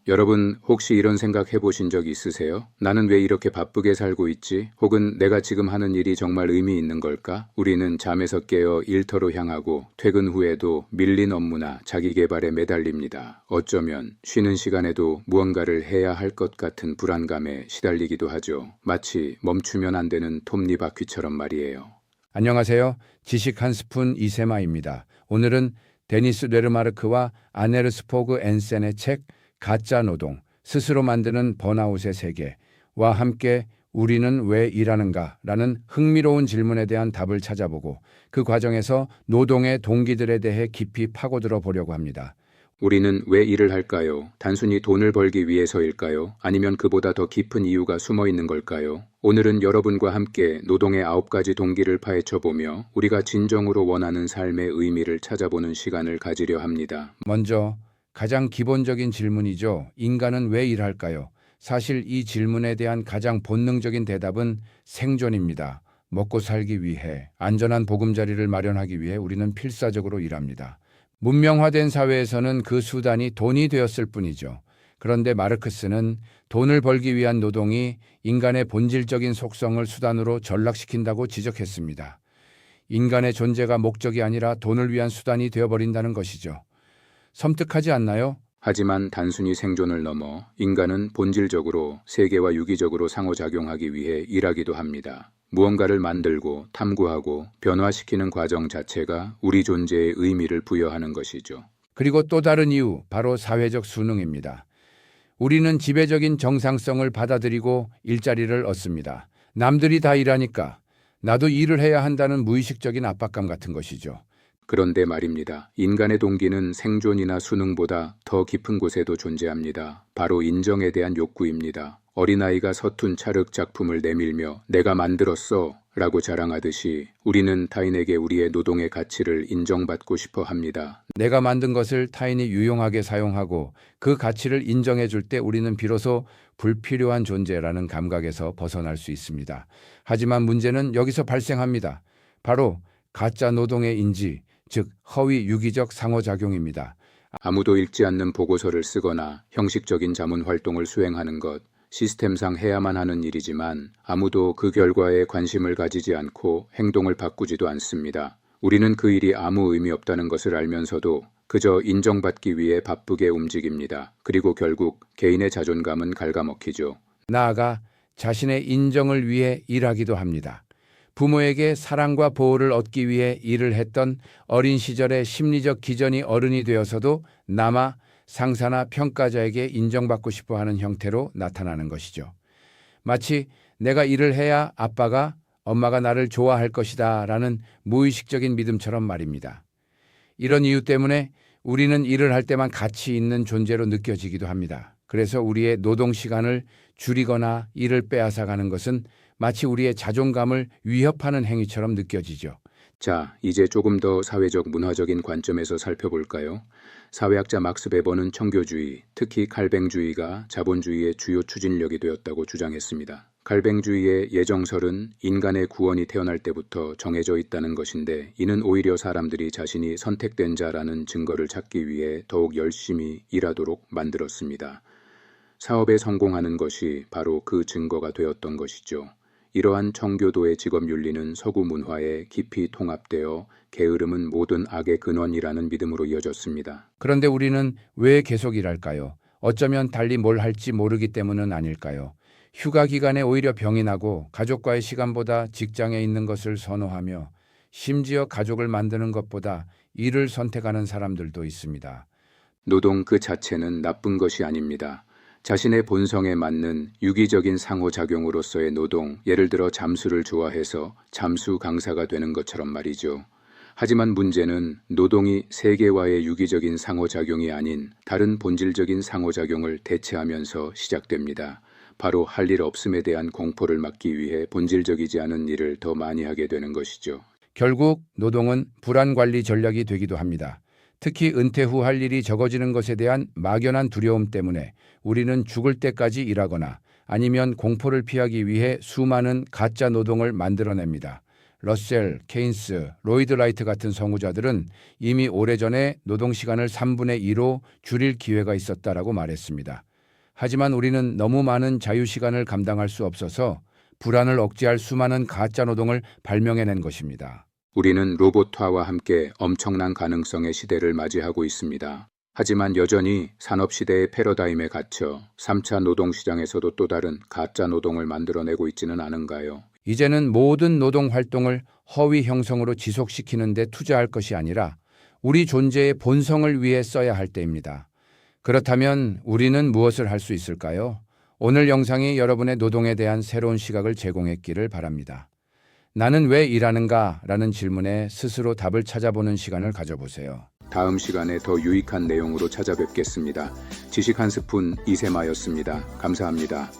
여러분 혹시 이런 생각 해보신 적 있으세요? 나는 왜 이렇게 바쁘게 살고 있지? 혹은 내가 지금 하는 일이 정말 의미 있는 걸까? 우리는 잠에서 깨어 일터로 향하고 퇴근 후에도 밀린 업무나 자기 개발에 매달립니다. 어쩌면 쉬는 시간에도 무언가를 해야 할 것 같은 불안감에 시달리기도 하죠. 마치 멈추면 안 되는 톱니바퀴처럼 말이에요. 안녕하세요. 지식 한 스푼 이세마입니다. 오늘은 데니스 뇌르마르크와 아네르스 포그 앤센의 책 가짜 노동, 스스로 만드는 번아웃의 세계와 함께 우리는 왜 일하는가라는 흥미로운 질문에 대한 답을 찾아보고 그 과정에서 노동의 동기들에 대해 깊이 파고들어 보려고 합니다. 우리는 왜 일을 할까요? 단순히 돈을 벌기 위해서일까요? 아니면 그보다 더 깊은 이유가 숨어 있는 걸까요? 오늘은 여러분과 함께 노동의 9가지 동기를 파헤쳐보며 우리가 진정으로 원하는 삶의 의미를 찾아보는 시간을 가지려 합니다. 먼저 가장 기본적인 질문이죠. 인간은 왜 일할까요? 사실 이 질문에 대한 가장 본능적인 대답은 생존입니다. 먹고 살기 위해, 안전한 보금자리를 마련하기 위해 우리는 필사적으로 일합니다. 문명화된 사회에서는 그 수단이 돈이 되었을 뿐이죠. 그런데 마르크스는 돈을 벌기 위한 노동이 인간의 본질적인 속성을 수단으로 전락시킨다고 지적했습니다. 인간의 존재가 목적이 아니라 돈을 위한 수단이 되어버린다는 것이죠. 섬뜩하지 않나요? 하지만 단순히 생존을 넘어 인간은 본질적으로 세계와 유기적으로 상호작용하기 위해 일하기도 합니다. 무언가를 만들고 탐구하고 변화시키는 과정 자체가 우리 존재의 의미를 부여하는 것이죠. 그리고 또 다른 이유, 바로 사회적 수능입니다. 우리는 지배적인 정상성을 받아들이고 일자리를 얻습니다. 남들이 다 일하니까 나도 일을 해야 한다는 무의식적인 압박감 같은 것이죠. 그런데 말입니다. 인간의 동기는 생존이나 수능보다 더 깊은 곳에도 존재합니다. 바로 인정에 대한 욕구입니다. 어린아이가 서툰 찰흙 작품을 내밀며 내가 만들었어 라고 자랑하듯이 우리는 타인에게 우리의 노동의 가치를 인정받고 싶어 합니다. 내가 만든 것을 타인이 유용하게 사용하고 그 가치를 인정해 줄 때 우리는 비로소 불필요한 존재라는 감각에서 벗어날 수 있습니다. 하지만 문제는 여기서 발생합니다. 바로 가짜 노동의 인지, 즉 허위 유기적 상호작용입니다. 아무도 읽지 않는 보고서를 쓰거나 형식적인 자문 활동을 수행하는 것, 시스템상 해야만 하는 일이지만 아무도 그 결과에 관심을 가지지 않고 행동을 바꾸지도 않습니다. 우리는 그 일이 아무 의미 없다는 것을 알면서도 그저 인정받기 위해 바쁘게 움직입니다. 그리고 결국 개인의 자존감은 갉아먹히죠. 나아가 자신의 인정을 위해 일하기도 합니다. 부모에게 사랑과 보호를 얻기 위해 일을 했던 어린 시절의 심리적 기전이 어른이 되어서도 남아 상사나 평가자에게 인정받고 싶어 하는 형태로 나타나는 것이죠. 마치 내가 일을 해야 아빠가, 엄마가 나를 좋아할 것이다 라는 무의식적인 믿음처럼 말입니다. 이런 이유 때문에 우리는 일을 할 때만 가치 있는 존재로 느껴지기도 합니다. 그래서 우리의 노동 시간을 줄이거나 일을 빼앗아가는 것은 마치 우리의 자존감을 위협하는 행위처럼 느껴지죠. 자, 이제 조금 더 사회적 문화적인 관점에서 살펴볼까요? 사회학자 막스 베버는 청교주의, 특히 칼뱅주의가 자본주의의 주요 추진력이 되었다고 주장했습니다. 칼뱅주의의 예정설은 인간의 구원이 태어날 때부터 정해져 있다는 것인데 이는 오히려 사람들이 자신이 선택된 자라는 증거를 찾기 위해 더욱 열심히 일하도록 만들었습니다. 사업에 성공하는 것이 바로 그 증거가 되었던 것이죠. 이러한 청교도의 직업윤리는 서구 문화에 깊이 통합되어 게으름은 모든 악의 근원이라는 믿음으로 이어졌습니다. 그런데 우리는 왜 계속 일할까요? 어쩌면 달리 뭘 할지 모르기 때문은 아닐까요? 휴가 기간에 오히려 병이 나고 가족과의 시간보다 직장에 있는 것을 선호하며 심지어 가족을 만드는 것보다 일을 선택하는 사람들도 있습니다. 노동 그 자체는 나쁜 것이 아닙니다. 자신의 본성에 맞는 유기적인 상호작용으로서의 노동, 예를 들어 잠수를 좋아해서 잠수 강사가 되는 것처럼 말이죠. 하지만 문제는 노동이 세계와의 유기적인 상호작용이 아닌 다른 본질적인 상호작용을 대체하면서 시작됩니다. 바로 할 일 없음에 대한 공포를 막기 위해 본질적이지 않은 일을 더 많이 하게 되는 것이죠. 결국 노동은 불안 관리 전략이 되기도 합니다. 특히 은퇴 후 할 일이 적어지는 것에 대한 막연한 두려움 때문에 우리는 죽을 때까지 일하거나 아니면 공포를 피하기 위해 수많은 가짜 노동을 만들어냅니다. 러셀, 케인스, 로이드 라이트 같은 성우자들은 이미 오래전에 노동시간을 3분의 2로 줄일 기회가 있었다라고 말했습니다. 하지만 우리는 너무 많은 자유시간을 감당할 수 없어서 불안을 억제할 수많은 가짜 노동을 발명해낸 것입니다. 우리는 로봇화와 함께 엄청난 가능성의 시대를 맞이하고 있습니다. 하지만 여전히 산업시대의 패러다임에 갇혀 3차 노동시장에서도 또 다른 가짜 노동을 만들어내고 있지는 않은가요? 이제는 모든 노동 활동을 허위 형성으로 지속시키는 데 투자할 것이 아니라 우리 존재의 본성을 위해 써야 할 때입니다. 그렇다면 우리는 무엇을 할 수 있을까요? 오늘 영상이 여러분의 노동에 대한 새로운 시각을 제공했기를 바랍니다. 나는 왜 일하는가? 라는 질문에 스스로 답을 찾아보는 시간을 가져보세요. 다음 시간에 더 유익한 내용으로 찾아뵙겠습니다. 지식 한 스푼 이세마였습니다. 감사합니다.